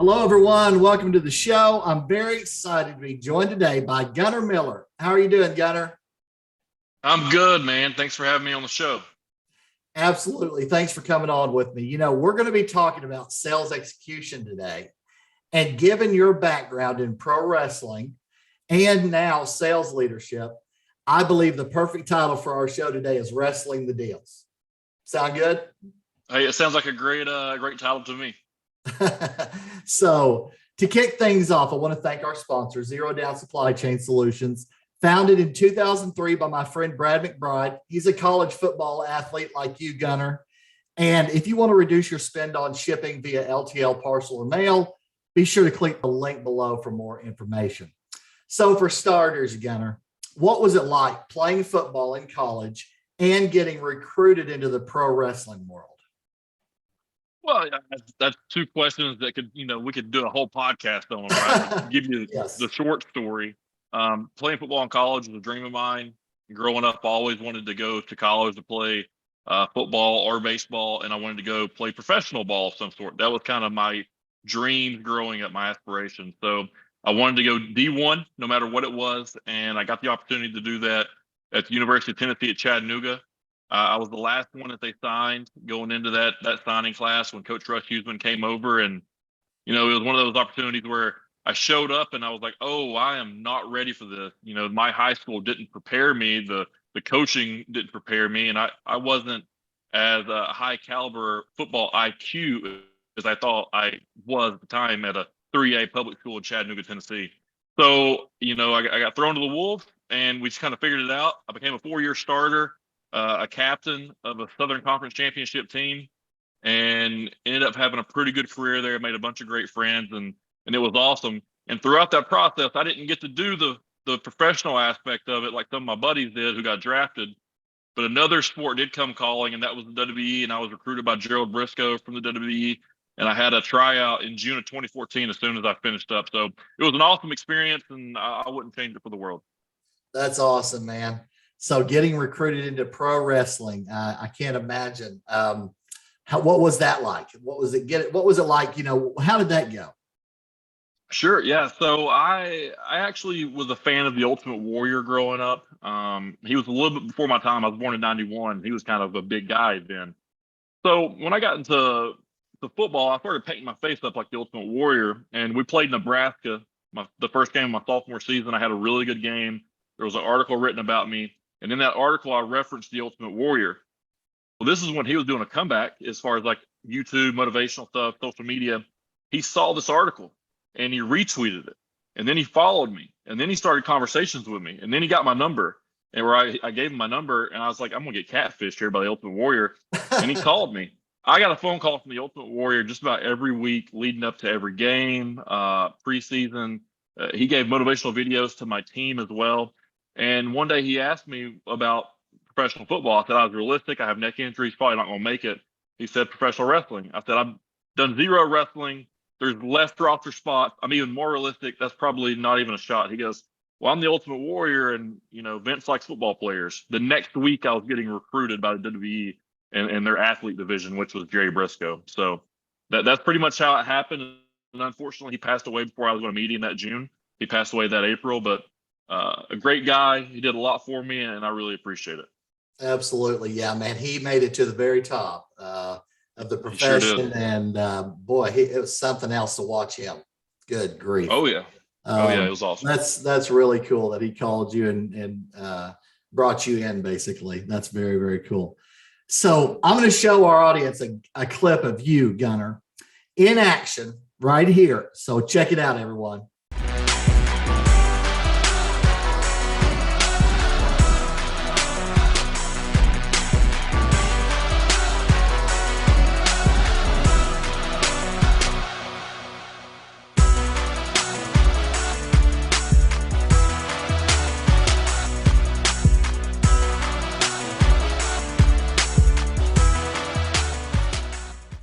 Hello, everyone. Welcome to the show. I'm very excited to be joined today by Gunnar Miller. How are you doing, Gunnar? I'm good, man. Thanks for having me on the show. Absolutely. Thanks for coming on with me. We're going to be talking about sales execution today. And given your background in pro wrestling and now sales leadership, I believe the perfect title for our show today is Wrestling the Deals. Sound good? Hey, it sounds like a great title to me. So to kick things off, I want to thank our sponsor, Zero Down Supply Chain Solutions, founded in 2003 by my friend Brad McBride. He's a college football athlete like you, Gunnar. And if you want to reduce your spend on shipping via LTL, parcel, or mail, be sure to click the link below for more information. So for starters, Gunnar, what was it like playing football in college and getting recruited into the pro wrestling world? Well, that's two questions that we could do a whole podcast on, right? Give you Yes. the short story. Playing football in college was a dream of mine. Growing up, I always wanted to go to college to play football or baseball, and I wanted to go play professional ball of some sort. That was kind of my dream growing up, my aspiration. So I wanted to go D1, no matter what it was, and I got the opportunity to do that at the University of Tennessee at Chattanooga. I was the last one that they signed going into that signing class when Coach Russ Huseman came over, and it was one of those opportunities where I showed up and I was like, "Oh, I am not ready for this." My high school didn't prepare me, the coaching didn't prepare me, and I wasn't as a high caliber football IQ as I thought I was at the time at a 3A public school in Chattanooga, Tennessee. So I got thrown to the wolves, and we just kind of figured it out. I became a 4-year starter. A captain of a Southern Conference championship team, and ended up having a pretty good career there. Made a bunch of great friends, and it was awesome. And throughout that process, I didn't get to do the professional aspect of it like some of my buddies did who got drafted. But another sport did come calling, and that was the WWE. And I was recruited by Gerald Briscoe from the WWE. And I had a tryout in June of 2014 as soon as I finished up. So it was an awesome experience, and I wouldn't change it for the world. That's awesome, man. So getting recruited into pro wrestling, I can't imagine. What was that like? What was it like? How did that go? Sure, yeah. So I actually was a fan of the Ultimate Warrior growing up. He was a little bit before my time. I was born in '91. He was kind of a big guy then. So when I got into the football, I started painting my face up like the Ultimate Warrior, and we played Nebraska. The first game of my sophomore season, I had a really good game. There was an article written about me. And in that article, I referenced the Ultimate Warrior. Well, this is when he was doing a comeback as far as like YouTube, motivational stuff, social media. He saw this article and he retweeted it. And then he followed me. And then he started conversations with me. And then he got my number. And where I gave him my number, and I was like, I'm going to get catfished here by the Ultimate Warrior. And he called me. I got a phone call from the Ultimate Warrior just about every week leading up to every game, preseason. He gave motivational videos to my team as well. And one day he asked me about professional football. I said I was realistic. I have neck injuries, probably not going to make it. He said professional wrestling. I said I've done zero wrestling. There's less roster spots. I'm even more realistic. That's probably not even a shot. He goes, well, I'm the Ultimate Warrior, and Vince likes football players. The next week I was getting recruited by the WWE and their athlete division, which was Jerry Briscoe. So that's pretty much how it happened. And unfortunately, he passed away before I was going to meet him that June. He passed away that April, but a great guy. He did a lot for me, and I really appreciate it. Absolutely. Yeah, man. He made it to the very top of the profession. Sure, and boy, it was something else to watch him. Good grief. Oh, yeah. It was awesome. That's really cool that he called you and brought you in, basically. That's very, very cool. So I'm going to show our audience a clip of you, Gunnar, in action right here. So check it out, everyone.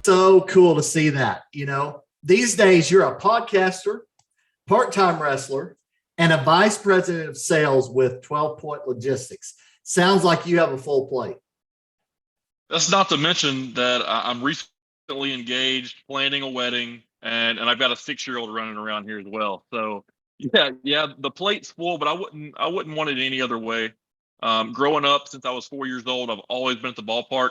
So cool to see that. These days you're a podcaster, part-time wrestler, and a vice president of sales with 12 Point Logistics. Sounds like you have a full plate. That's not to mention that I'm recently engaged, planning a wedding, and I've got a 6-year-old running around here as well. So yeah, the plate's full, but I wouldn't want it any other way. Growing up, since I was 4 years old, I've always been at the ballpark.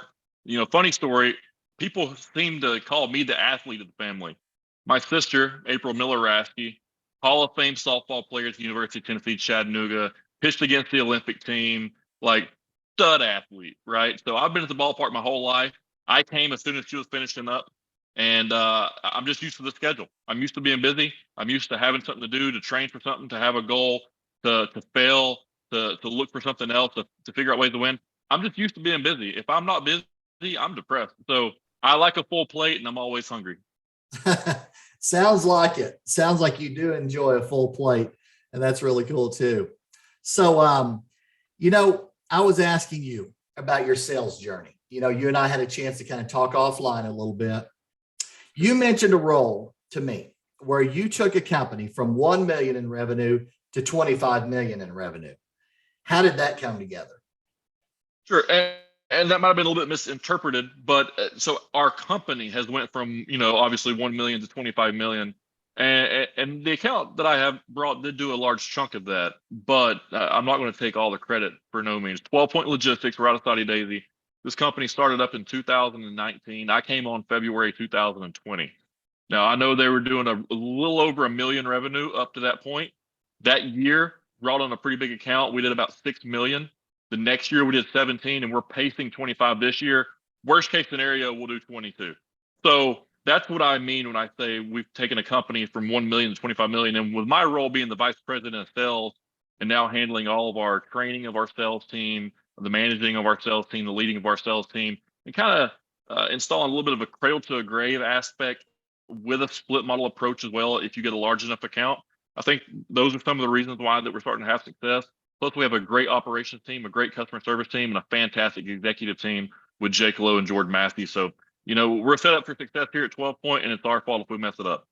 Funny story. People seem to call me the athlete of the family. My sister, April Miller Rasky, Hall of Fame softball player at the University of Tennessee, Chattanooga, pitched against the Olympic team, like stud athlete, right? So I've been at the ballpark my whole life. I came as soon as she was finishing up, and I'm just used to the schedule. I'm used to being busy. I'm used to having something to do, to train for something, to have a goal, to fail, to look for something else, to figure out ways to win. I'm just used to being busy. If I'm not busy, I'm depressed. So I like a full plate, and I'm always hungry. Sounds like it. Sounds like you do enjoy a full plate, and that's really cool too. So, I was asking you about your sales journey. You and I had a chance to kind of talk offline a little bit. You mentioned a role to me where you took a company from 1 million in revenue to 25 million in revenue. How did that come together? Sure. And that might have been a little bit misinterpreted, but so our company has went from, obviously 1 million to 25 million. And the account that I have brought did do a large chunk of that, but I'm not going to take all the credit for no means. 12 Point Logistics, we're out of Saudi Daisy. This company started up in 2019. I came on February 2020. Now, I know they were doing a little over 1 million revenue up to that point. That year, brought on a pretty big account. We did about 6 million. The next year we did 17, and we're pacing 25 this year. Worst case scenario, we'll do 22. So that's what I mean when I say we've taken a company from 1 million to 25 million. And with my role being the vice president of sales and now handling all of our training of our sales team, the managing of our sales team, the leading of our sales team, and kind of installing a little bit of a cradle to a grave aspect with a split model approach as well. If you get a large enough account, I think those are some of the reasons why that we're starting to have success. Plus, we have a great operations team, a great customer service team, and a fantastic executive team with Jake Lowe and Jordan Matthews. So, we're set up for success here at 12 Point, and it's our fault if we mess it up.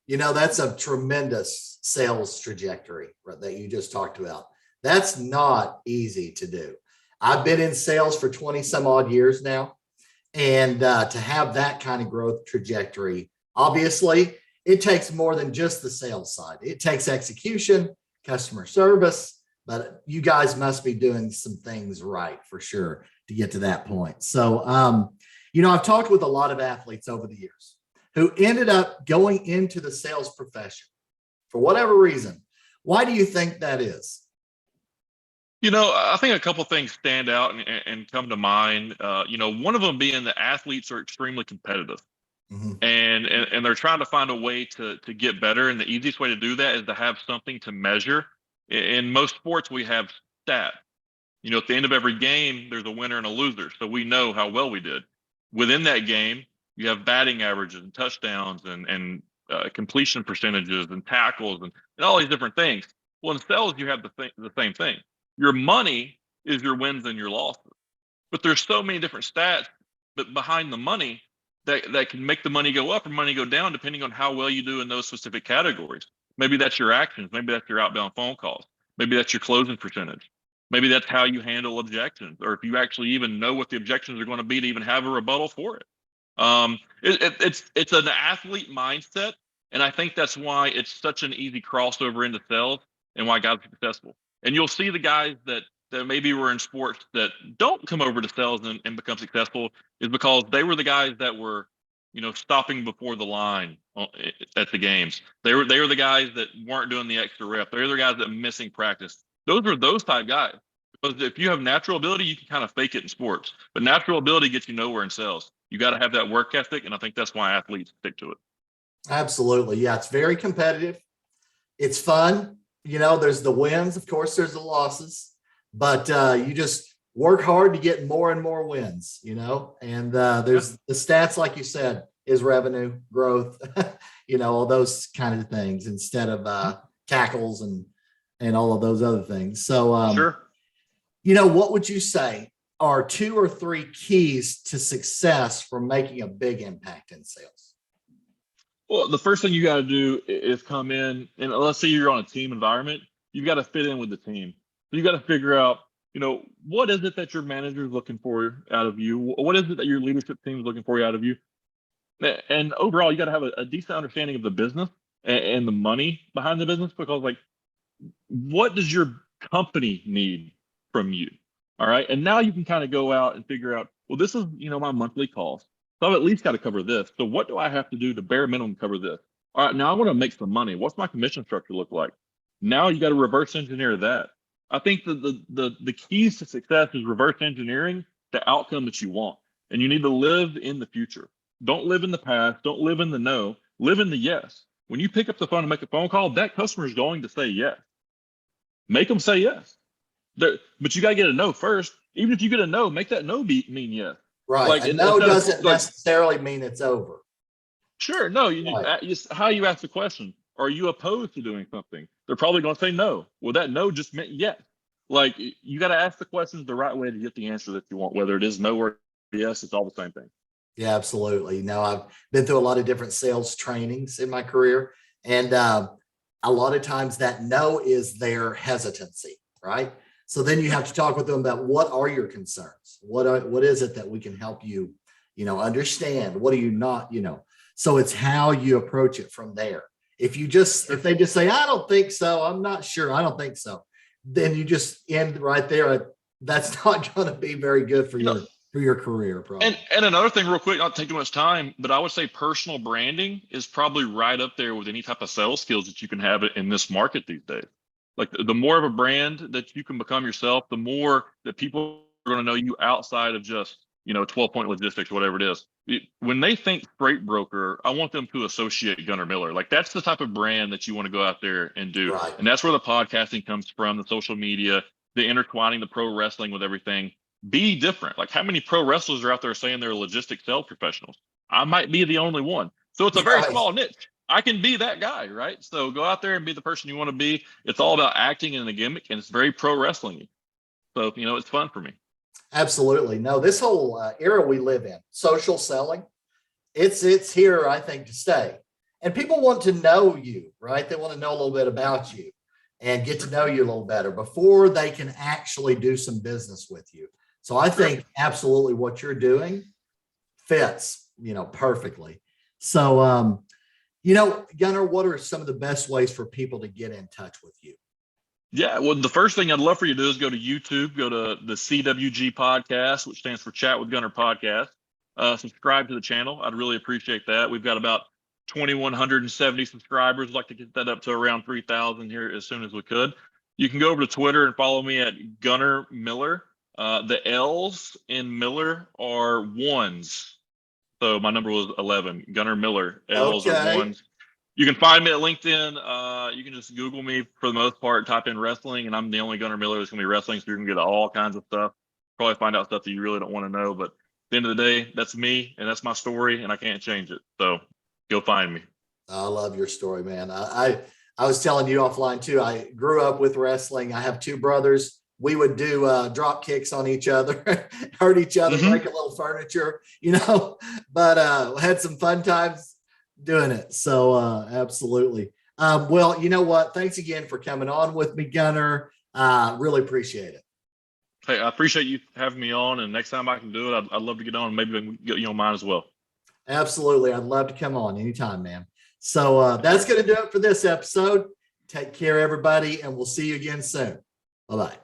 That's a tremendous sales trajectory that you just talked about. That's not easy to do. I've been in sales for 20 some odd years now. And to have that kind of growth trajectory, obviously, it takes more than just the sales side. It takes execution, customer service, but you guys must be doing some things right for sure to get to that point. So, I've talked with a lot of athletes over the years who ended up going into the sales profession for whatever reason. Why do you think that is? I think a couple of things stand out and come to mind. One of them being the athletes are extremely competitive. Mm-hmm. And they're trying to find a way to get better. And the easiest way to do that is to have something to measure. In most sports, we have stats. At the end of every game, there's a winner and a loser. So we know how well we did. Within that game, you have batting averages and touchdowns and completion percentages and tackles and all these different things. Well, in sales, you have the same thing. Your money is your wins and your losses. But there's so many different stats behind the money that can make the money go up or money go down depending on how well you do in those specific categories. Maybe that's your actions. Maybe that's your outbound phone calls. Maybe that's your closing percentage. Maybe that's how you handle objections, or if you actually even know what the objections are going to be to even have a rebuttal for it. It's an athlete mindset, and I think that's why it's such an easy crossover into sales and why guys are successful. And you'll see the guys that maybe were in sports that don't come over to sales and become successful is because they were the guys that were, stopping before the line at the games. They were the guys that weren't doing the extra rep. They're the guys that missing practice. Those are those type guys. Because if you have natural ability, you can kind of fake it in sports. But natural ability gets you nowhere in sales. You got to have that work ethic, and I think that's why athletes stick to it. Absolutely. Yeah, it's very competitive. It's fun. There's the wins. Of course, there's the losses. But you just work hard to get more and more wins, and there's the stats, like you said, is revenue, growth, all those kind of things instead of tackles and all of those other things. So, sure. What would you say are 2 or 3 keys to success for making a big impact in sales? Well, the first thing you got to do is come in, and let's say you're on a team environment, you've got to fit in with the team. So you got to figure out, what is it that your manager is looking for out of you? What is it that your leadership team is looking for out of you? And overall, you got to have a decent understanding of the business and the money behind the business, because like, what does your company need from you? All right. And now you can kind of go out and figure out, well, this is, my monthly cost. So I've at least got to cover this. So what do I have to do to bare minimum cover this? All right. Now I want to make some money. What's my commission structure look like? Now you got to reverse engineer that. I think the keys to success is reverse engineering the outcome that you want. And you need to live in the future. Don't live in the past. Don't live in the no. Live in the yes. When you pick up the phone and make a phone call, that customer is going to say yes. Make them say yes. But you got to get a no first. Even if you get a no, make that no mean yes. Right. Like, A no doesn't necessarily mean it's over. Sure. No, Right. How you ask the question. Are you opposed to doing something? They're probably going to say no. Well, that no just meant yes. Like, you got to ask the questions the right way to get the answer that you want, whether it is no or yes, it's all the same thing. Yeah, absolutely. I've been through a lot of different sales trainings in my career. And a lot of times that no is their hesitancy, right? So then you have to talk with them about, what are your concerns? What is it that we can help you, understand? What are you not, so it's how you approach it from there. If they just say, I don't think so, I'm not sure, I don't think so, then you just end right there. That's not going to be very good for your career, probably. And another thing, real quick, not take too much time, but I would say personal branding is probably right up there with any type of sales skills that you can have in this market these days. Like, the more of a brand that you can become yourself, the more that people are going to know you outside of just 12-point logistics, whatever it is. When they think freight broker, I want them to associate Gunnar Miller. Like, that's the type of brand that you want to go out there and do. Right. And that's where the podcasting comes from, the social media, the intertwining the pro wrestling with everything. Be different. Like, how many pro wrestlers are out there saying they're logistics sales professionals? I might be the only one. So it's a very small niche. I can be that guy, right? So go out there and be the person you want to be. It's all about acting and the gimmick, and it's very pro wrestling. So, it's fun for me. Absolutely. No, this whole era we live in, social selling, it's here, I think, to stay. And people want to know you, right? They want to know a little bit about you and get to know you a little better before they can actually do some business with you. So I think absolutely what you're doing fits, perfectly. So, Gunnar, what are some of the best ways for people to get in touch with you? Yeah, well, the first thing I'd love for you to do is go to YouTube, go to the CWG podcast, which stands for Chat with Gunnar Podcast. Subscribe to the channel. I'd really appreciate that. We've got about 2,170 subscribers. I'd like to get that up to around 3,000 here as soon as we could. You can go over to Twitter and follow me at Gunnar Miller. The L's in Miller are ones. So my number was 11, Gunnar Miller. L's are ones. You can find me at LinkedIn. You can just Google me for the most part, type in wrestling, and I'm the only Gunnar Miller that's going to be wrestling, so you can get all kinds of stuff. Probably find out stuff that you really don't want to know, but at the end of the day, that's me, and that's my story, and I can't change it. So go find me. I love your story, man. I was telling you offline too, I grew up with wrestling. I have two brothers. We would do drop kicks on each other, hurt each other, break a little furniture, but had some fun times doing it. So absolutely. Well, you know what? Thanks again for coming on with me, Gunnar. Really appreciate it. Hey, I appreciate you having me on. And next time I can do it, I'd love to get on. Maybe I can get you on mine as well. Absolutely. I'd love to come on anytime, man. So that's going to do it for this episode. Take care, everybody, and we'll see you again soon. Bye-bye.